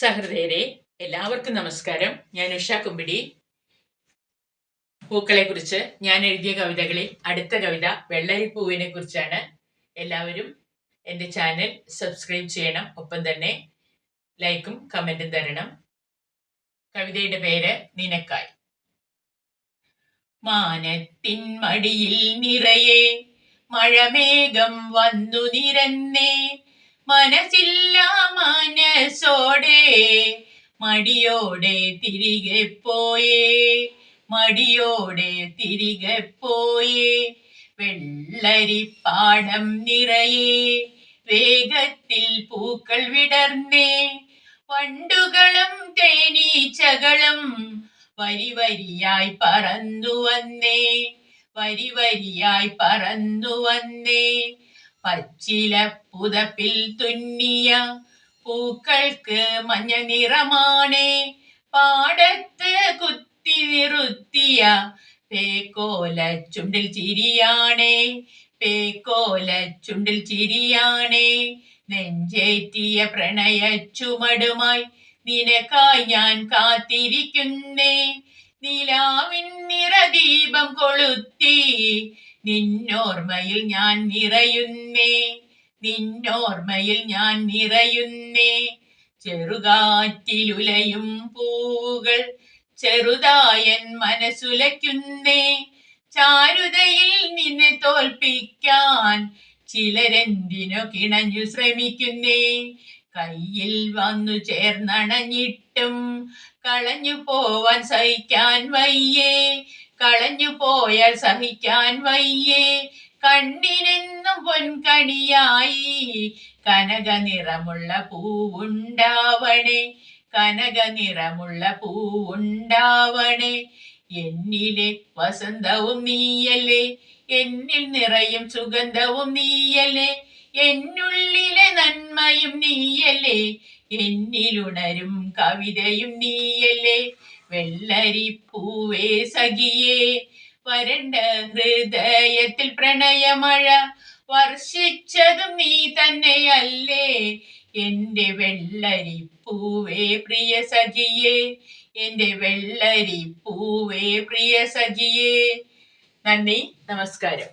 സഹൃദയരെ എല്ലാവർക്കും നമസ്കാരം. ഞാൻ ഉഷ കുമ്പിടി. പൂക്കളെ കുറിച്ച് ഞാൻ എഴുതിയ കവിതകളിൽ അടുത്ത കവിത വെള്ളരിപ്പൂവിനെ കുറിച്ചാണ്. എല്ലാവരും എൻ്റെ ചാനൽ സബ്സ്ക്രൈബ് ചെയ്യണം. ഒപ്പം തന്നെ ലൈക്കും കമൻറ്റും തരണം. കവിതയുടെ പേര് നിനക്കായി. മാനത്തിൻ മടിയിൽ നിറയെ മഴമേഘം വന്നു നിരന്നേ, മനസ്സില്ല മനസ്സോടെ മടിയോടെ തിരികെ പോയേ, മടിയോടെ തിരികെ പോയേ. വെള്ളരിപ്പാടം നിറയെ വേഗത്തിൽ പൂക്കൾ വിടർന്നേ, വണ്ടുകളും തേനീച്ചകളും വരി വരിയായി പറന്നു വന്നേ, വരി വരിയായി പറന്നു വന്നേ. പച്ചില പുതപ്പിൽ തുന്നിയ പൂക്കൾക്ക് മഞ്ഞ നിറമാണേ, പാടത്ത് കുത്തി നിറുത്തിയ പേക്കോല ചുണ്ടിൽ ചിരിയാണേ, പേക്കോല ചുണ്ടിൽ ചിരിയാണേ. നെഞ്ചേറ്റിയ പ്രണയ ചുമടുമായി നിനക്കായി ഞാൻ കാത്തിരിക്കുന്നേ, നിലാവിൻ നിറദീപം കൊളുത്തി നിന്നോർമ്മയിൽ ഞാൻ നിറയുന്നേ, നിന്നോർമ്മയിൽ ഞാൻ നിറയുന്നേ. ചെറുകാറ്റിലുലയും പൂവുകൾ ചെറുതായൻ മനസ്സുലയ്ക്കുന്നേ, ചാരുതയിൽ നിന്നെ തോൽപ്പിക്കാൻ ചിലരെന്തിനോ കിണഞ്ഞു ശ്രമിക്കുന്നേ. കയ്യിൽ വന്നു ചേർന്നണഞ്ഞിട്ടും കളഞ്ഞു പോവാൻ സഹിക്കാൻ വയ്യേ, കളഞ്ഞു പോയാൽ സഹിക്കാൻ വയ്യേ. കണ്ണിനെന്നും പൊൻകണിയായി കനക നിറമുള്ള പൂവുണ്ടാവണേ, കനക നിറമുള്ള പൂവുണ്ടാവണേ. എന്നിലെ വസന്തവും നീയല്ലേ, എന്നിൽ നിറയും സുഗന്ധവും നീയല്ലേ, എന്നുള്ളിലെ നന്മയും നീയല്ലേ, എന്നിലുണരും കവിതയും നീയല്ലേ. വെള്ളരിപ്പൂവേ സഖിയേ, വരണ്ട ഹൃദയത്തിൽ പ്രണയമഴ വർഷിച്ചതും നീ തന്നെയല്ലേ, എൻ്റെ വെള്ളരിപ്പൂവേ പ്രിയ സഖിയേ, എൻ്റെ വെള്ളരിപ്പൂവേ പ്രിയ സഖിയേ. നന്ദി, നമസ്കാരം.